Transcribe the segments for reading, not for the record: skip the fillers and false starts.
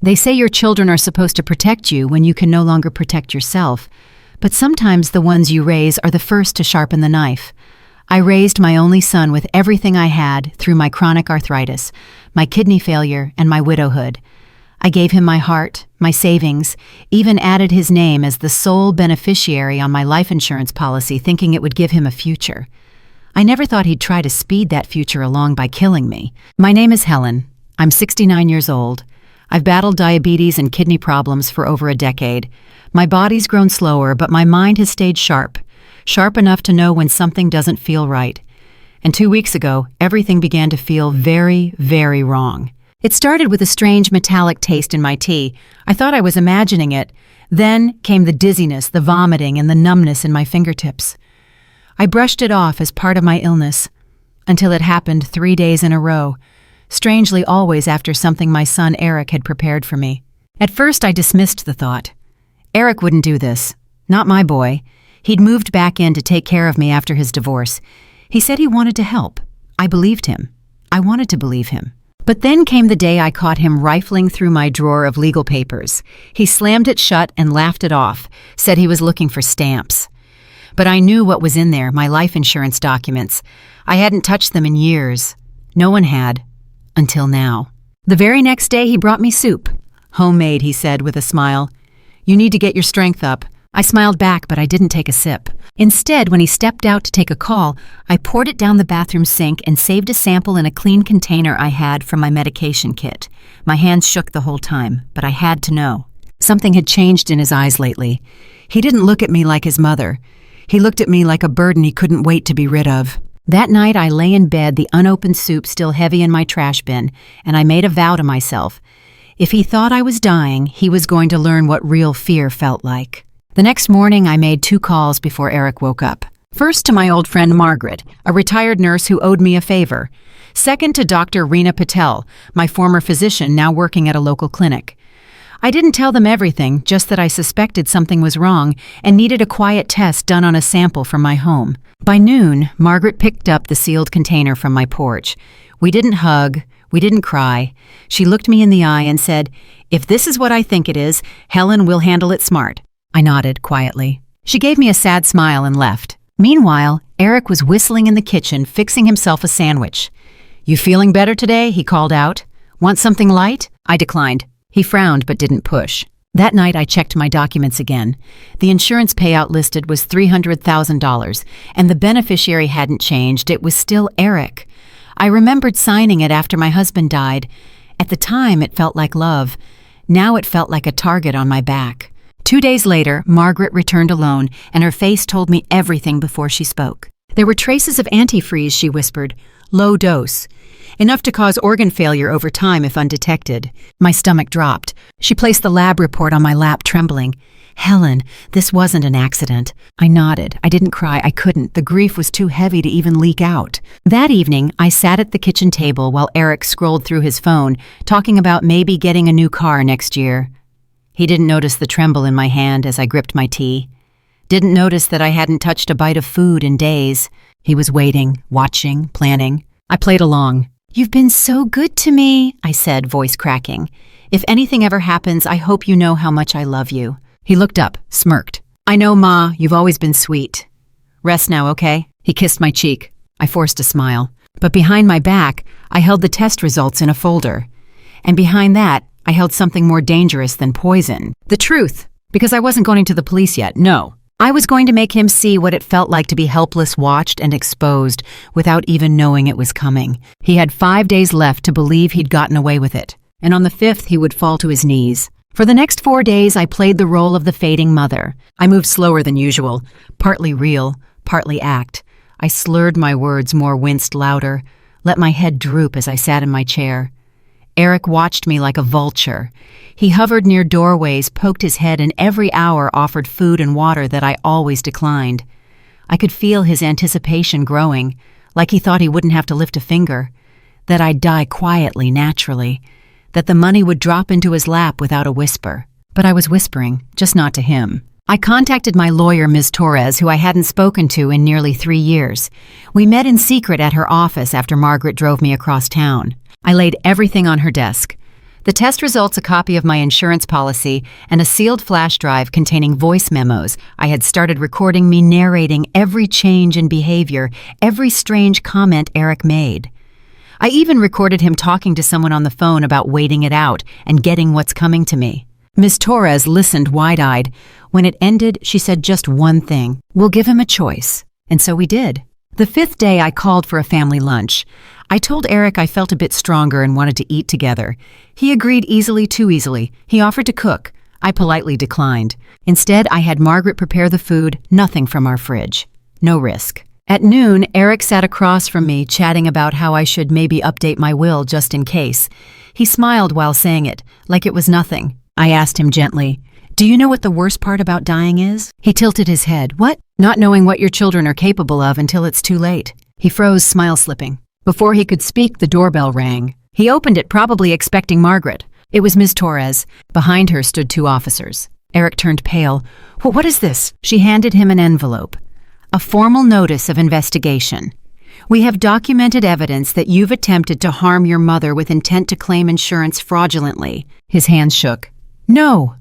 They say your children are supposed to protect you when you can no longer protect yourself, but sometimes the ones you raise are the first to sharpen the knife. I raised my only son with everything I had through my chronic arthritis, my kidney failure, and my widowhood. I gave him my heart, my savings, even added his name as the sole beneficiary on my life insurance policy, thinking it would give him a future. I never thought he'd try to speed that future along by killing me. My name is Helen. I'm 69 years old. I've battled diabetes and kidney problems for over a decade. My body's grown slower, but my mind has stayed sharp enough to know when something doesn't feel right. And 2 weeks ago, everything began to feel very, very wrong. It started with a strange metallic taste in my tea. I thought I was imagining it. Then came the dizziness, the vomiting, and the numbness in my fingertips. I brushed it off as part of my illness, until it happened 3 days in a row, strangely always after something my son Eric had prepared for me. At first I dismissed the thought. Eric wouldn't do this. Not my boy. He'd moved back in to take care of me after his divorce. He said he wanted to help. I believed him. I wanted to believe him. But then came the day I caught him rifling through my drawer of legal papers. He slammed it shut and laughed it off, said he was looking for stamps. But I knew what was in there, my life insurance documents. I hadn't touched them in years. No one had. Until now. The very next day he brought me soup. Homemade, he said with a smile. You need to get your strength up. I smiled back, but I didn't take a sip. Instead, when he stepped out to take a call, I poured it down the bathroom sink and saved a sample in a clean container I had from my medication kit. My hands shook the whole time, but I had to know. Something had changed in his eyes lately. He didn't look at me like his mother. He looked at me like a burden he couldn't wait to be rid of. That night I lay in bed, the unopened soup still heavy in my trash bin, and I made a vow to myself. If he thought I was dying, he was going to learn what real fear felt like. The next morning I made 2 calls before Eric woke up. First to my old friend Margaret, a retired nurse who owed me a favor. Second to Dr. Reena Patel, my former physician now working at a local clinic. I didn't tell them everything, just that I suspected something was wrong and needed a quiet test done on a sample from my home. By noon, Margaret picked up the sealed container from my porch. We didn't hug, we didn't cry. She looked me in the eye and said, "If this is what I think it is, Helen will handle it smart." I nodded quietly. She gave me a sad smile and left. Meanwhile, Eric was whistling in the kitchen, fixing himself a sandwich. "You feeling better today?" he called out. "Want something light?" I declined. He frowned but didn't push. That night I checked my documents again. The insurance payout listed was $300,000, and the beneficiary hadn't changed. It was still Eric. I remembered signing it after my husband died. At the time, it felt like love. Now it felt like a target on my back. 2 days later, Margaret returned alone, and her face told me everything before she spoke. There were traces of antifreeze, she whispered. Low dose. Enough to cause organ failure over time if undetected. My stomach dropped. She placed the lab report on my lap, trembling. "Helen, this wasn't an accident." I nodded. I didn't cry. I couldn't. The grief was too heavy to even leak out. That evening, I sat at the kitchen table while Eric scrolled through his phone, talking about maybe getting a new car next year. He didn't notice the tremble in my hand as I gripped my tea. Didn't notice that I hadn't touched a bite of food in days. He was waiting, watching, planning. I played along. "You've been so good to me," I said, voice cracking. "If anything ever happens, I hope you know how much I love you." He looked up, smirked. "I know, Ma, you've always been sweet. Rest now, okay?" He kissed my cheek. I forced a smile. But behind my back, I held the test results in a folder. And behind that, I held something more dangerous than poison. The truth. Because I wasn't going to the police yet, no. I was going to make him see what it felt like to be helpless, watched, and exposed without even knowing it was coming. He had 5 days left to believe he'd gotten away with it. And on the 5th, he would fall to his knees. For the next 4 days, I played the role of the fading mother. I moved slower than usual, partly real, partly act. I slurred my words more, winced louder, let my head droop as I sat in my chair. Eric watched me like a vulture. He hovered near doorways, poked his head, and every hour offered food and water that I always declined. I could feel his anticipation growing, like he thought he wouldn't have to lift a finger, that I'd die quietly, naturally, that the money would drop into his lap without a whisper. But I was whispering, just not to him. I contacted my lawyer, Ms. Torres, who I hadn't spoken to in nearly 3 years. We met in secret at her office after Margaret drove me across town. I laid everything on her desk. The test results a copy of my insurance policy and a sealed flash drive containing voice memos. I had started recording me narrating every change in behavior, every strange comment Eric made. I even recorded him talking to someone on the phone about waiting it out and getting what's coming to me. Ms. Torres listened wide-eyed. When it ended, she said just one thing: "We'll give him a choice." And so we did. The 5th day, I called for a family lunch. I told Eric I felt a bit stronger and wanted to eat together. He agreed easily, too easily. He offered to cook. I politely declined. Instead, I had Margaret prepare the food, nothing from our fridge. No risk. At noon, Eric sat across from me, chatting about how I should maybe update my will just in case. He smiled while saying it, like it was nothing. I asked him gently, "Do you know what the worst part about dying is?" He tilted his head. "What?" "Not knowing what your children are capable of until it's too late." He froze, smile slipping. Before he could speak, the doorbell rang. He opened it, probably expecting Margaret. It was Ms. Torres. Behind her stood 2 officers. Eric turned pale. "Well, what is this?" She handed him an envelope. "A formal notice of investigation. We have documented evidence that you've attempted to harm your mother with intent to claim insurance fraudulently." His hands shook. No,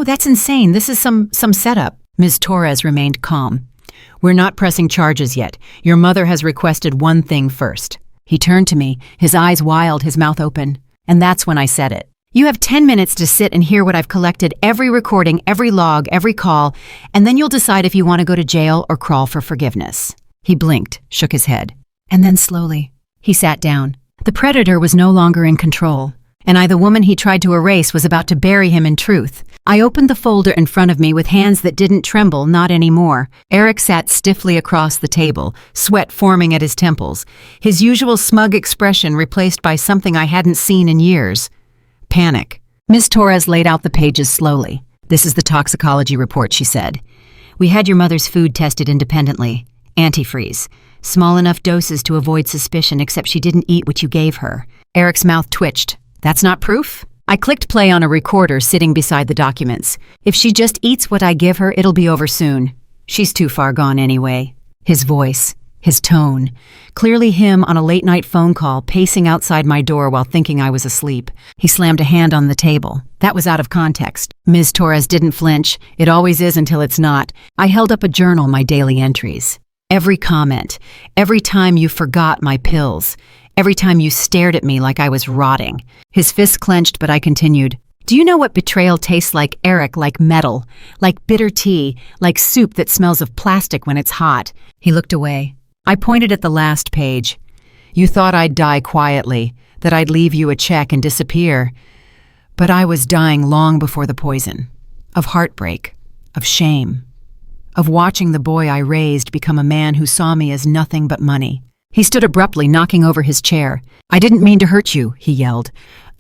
that's insane. This is some setup." Ms. Torres remained calm. "We're not pressing charges yet. Your mother has requested one thing first." He turned to me, his eyes wild, his mouth open. And that's when I said it. "You have 10 minutes to sit and hear what I've collected, every recording, every log, every call, and then you'll decide if you want to go to jail or crawl for forgiveness." He blinked, shook his head. And then slowly, he sat down. The predator was no longer in control, and the woman he tried to erase was about to bury him in truth. I opened the folder in front of me with hands that didn't tremble, not anymore. Eric sat stiffly across the table, sweat forming at his temples, his usual smug expression replaced by something I hadn't seen in years. Panic. Ms. Torres laid out the pages slowly. "This is the toxicology report," she said. "We had your mother's food tested independently. Antifreeze. Small enough doses to avoid suspicion, except she didn't eat what you gave her." Eric's mouth twitched. "That's not proof?" I clicked play on a recorder sitting beside the documents. "If she just eats what I give her, it'll be over soon. She's too far gone anyway." His voice, his tone, clearly him on a late-night phone call, pacing outside my door while thinking I was asleep. He slammed a hand on the table. That was out of context. Ms. Torres didn't flinch. It always is until it's not. I held up a journal, my daily entries. Every comment, every time you forgot my pills, every time you stared at me like I was rotting. His fists clenched, but I continued. "Do you know what betrayal tastes like, Eric? Like metal, like bitter tea, like soup that smells of plastic when it's hot." He looked away. I pointed at the last page. "You thought I'd die quietly, that I'd leave you a check and disappear. But I was dying long before the poison. Of heartbreak, of shame, of watching the boy I raised become a man who saw me as nothing but money." He stood abruptly, knocking over his chair. "I didn't mean to hurt you," he yelled.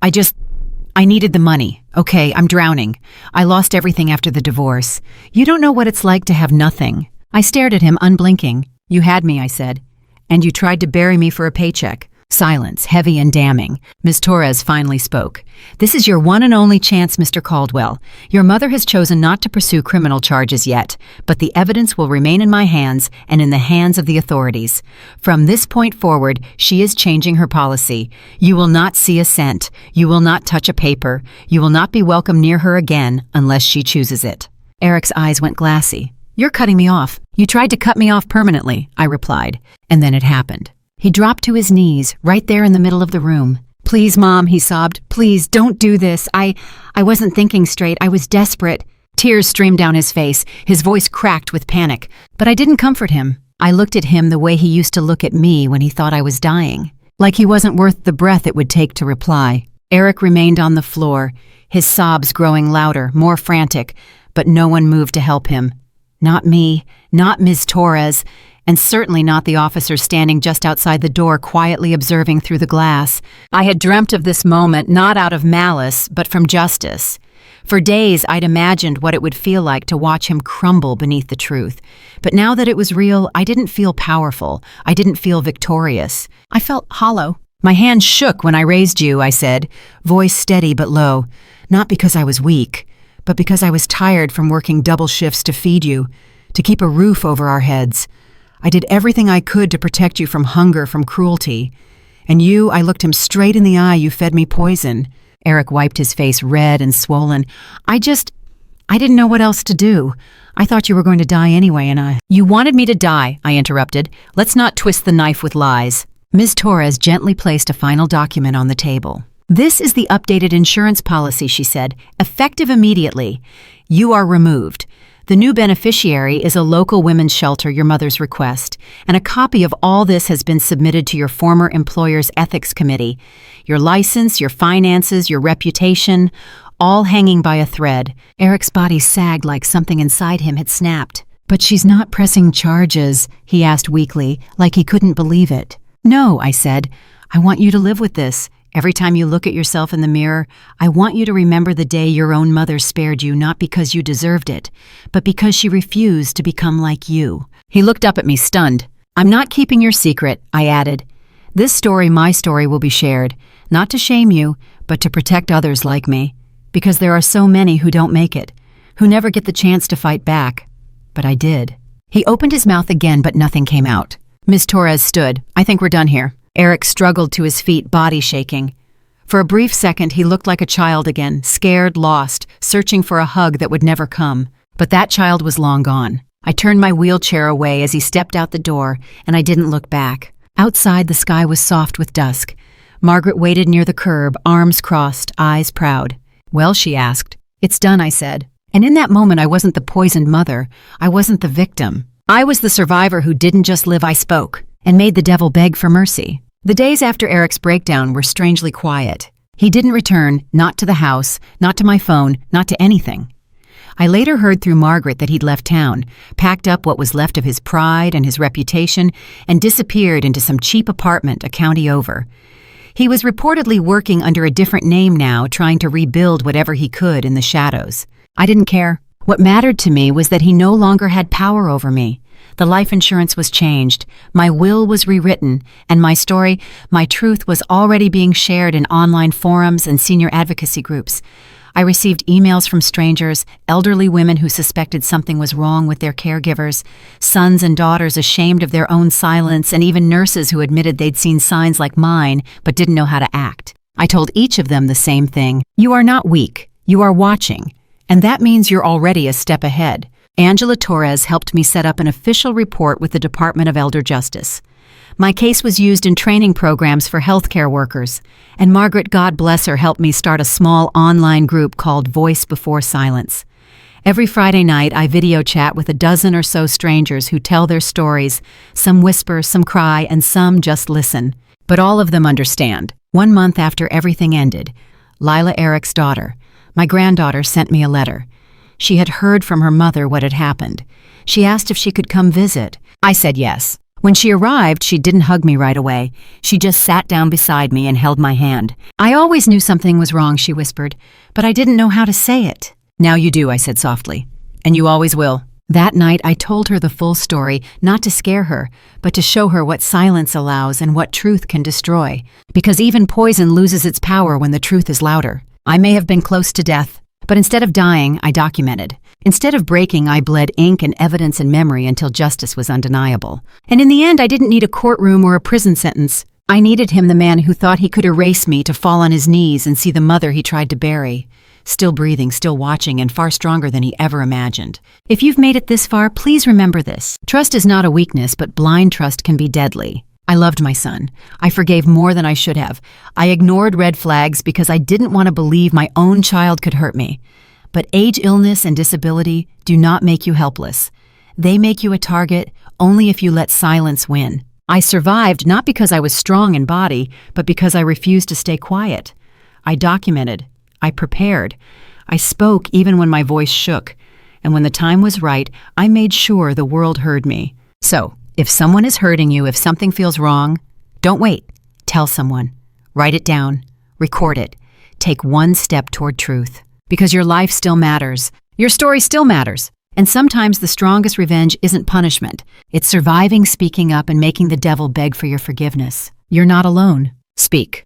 I needed the money. Okay, I'm drowning. I lost everything after the divorce. You don't know what it's like to have nothing." I stared at him, unblinking. "You had me," I said. "And you tried to bury me for a paycheck." Silence, heavy and damning. Ms. Torres finally spoke. "This is your one and only chance, Mr. Caldwell. Your mother has chosen not to pursue criminal charges yet, but the evidence will remain in my hands and in the hands of the authorities. From this point forward, she is changing her policy. You will not see a cent. You will not touch a paper. You will not be welcome near her again unless she chooses it." Eric's eyes went glassy. "You're cutting me off. You tried to cut me off permanently," I replied. And then it happened. He dropped to his knees, right there in the middle of the room. "Please, Mom," he sobbed. "Please, don't do this. I wasn't thinking straight. I was desperate." Tears streamed down his face. His voice cracked with panic. But I didn't comfort him. I looked at him the way he used to look at me when he thought I was dying. Like he wasn't worth the breath it would take to reply. Eric remained on the floor, his sobs growing louder, more frantic, but no one moved to help him. Not me, not Ms. Torres, and certainly not the officer standing just outside the door quietly observing through the glass. I had dreamt of this moment not out of malice, but from justice. For days I'd imagined what it would feel like to watch him crumble beneath the truth. But now that it was real, I didn't feel powerful. I didn't feel victorious. I felt hollow. "My hand shook when I raised you," I said, voice steady but low. "Not because I was weak, but because I was tired from working double shifts to feed you, to keep a roof over our heads. I did everything I could to protect you from hunger, from cruelty. And you, I looked him straight in the eye, you fed me poison. Eric wiped his face red and swollen. I didn't know what else to do. I thought you were going to die anyway, and You wanted me to die, I interrupted. Let's not twist the knife with lies. Ms. Torres gently placed a final document on the table. This is the updated insurance policy, she said, effective immediately. You are removed. The new beneficiary is a local women's shelter, your mother's request, and a copy of all this has been submitted to your former employer's ethics committee. Your license, your finances, your reputation, all hanging by a thread. Eric's body sagged like something inside him had snapped. But she's not pressing charges, he asked weakly, like he couldn't believe it. No, I said. I want you to live with this. Every time you look at yourself in the mirror, I want you to remember the day your own mother spared you, not because you deserved it, but because she refused to become like you. He looked up at me, stunned. I'm not keeping your secret, I added. This story, my story, will be shared, not to shame you, but to protect others like me. Because there are so many who don't make it, who never get the chance to fight back. But I did. He opened his mouth again, but nothing came out. Ms. Torres stood. I think we're done here. Eric struggled to his feet, body shaking. For a brief second, he looked like a child again, scared, lost, searching for a hug that would never come. But that child was long gone. I turned my wheelchair away as he stepped out the door, and I didn't look back. Outside, the sky was soft with dusk. Margaret waited near the curb, arms crossed, eyes proud. Well, she asked. It's done, I said. And in that moment, I wasn't the poisoned mother. I wasn't the victim. I was the survivor who didn't just live, I spoke, and made the devil beg for mercy. The days after Eric's breakdown were strangely quiet. He didn't return, not to the house, not to my phone, not to anything. I later heard through Margaret that he'd left town, packed up what was left of his pride and his reputation, and disappeared into some cheap apartment a county over. He was reportedly working under a different name now, trying to rebuild whatever he could in the shadows. I didn't care. What mattered to me was that he no longer had power over me. The life insurance was changed, my will was rewritten, and my story, my truth was already being shared in online forums and senior advocacy groups. I received emails from strangers, elderly women who suspected something was wrong with their caregivers, sons and daughters ashamed of their own silence, and even nurses who admitted they'd seen signs like mine but didn't know how to act. I told each of them the same thing. You are not weak. You are watching. And that means you're already a step ahead. Angela Torres helped me set up an official report with the Department of Elder Justice. My case was used in training programs for healthcare workers, and Margaret, God bless her, helped me start a small online group called Voice Before Silence. Every Friday night, I video chat with a dozen or so strangers who tell their stories. Some whisper, some cry, and some just listen. But all of them understand. 1 month after everything ended, Lila, Eric's daughter, my granddaughter, sent me a letter. She had heard from her mother what had happened. She asked if she could come visit. I said yes. When she arrived, she didn't hug me right away. She just sat down beside me and held my hand. I always knew something was wrong, she whispered, but I didn't know how to say it. Now you do, I said softly, and you always will. That night, I told her the full story, not to scare her, but to show her what silence allows and what truth can destroy. Because even poison loses its power when the truth is louder. I may have been close to death, but instead of dying, I documented. Instead of breaking, I bled ink and evidence and memory until justice was undeniable. And in the end, I didn't need a courtroom or a prison sentence. I needed him, the man who thought he could erase me, to fall on his knees and see the mother he tried to bury. Still breathing, still watching, and far stronger than he ever imagined. If you've made it this far, please remember this. Trust is not a weakness, but blind trust can be deadly. I loved my son. I forgave more than I should have. I ignored red flags because I didn't want to believe my own child could hurt me. But age, illness, and disability do not make you helpless. They make you a target only if you let silence win. I survived not because I was strong in body, but because I refused to stay quiet. I documented. I prepared. I spoke even when my voice shook. And when the time was right, I made sure the world heard me. So, if someone is hurting you, if something feels wrong, don't wait. Tell someone. Write it down. Record it. Take one step toward truth. Because your life still matters. Your story still matters. And sometimes the strongest revenge isn't punishment. It's surviving, speaking up, and making the devil beg for your forgiveness. You're not alone. Speak.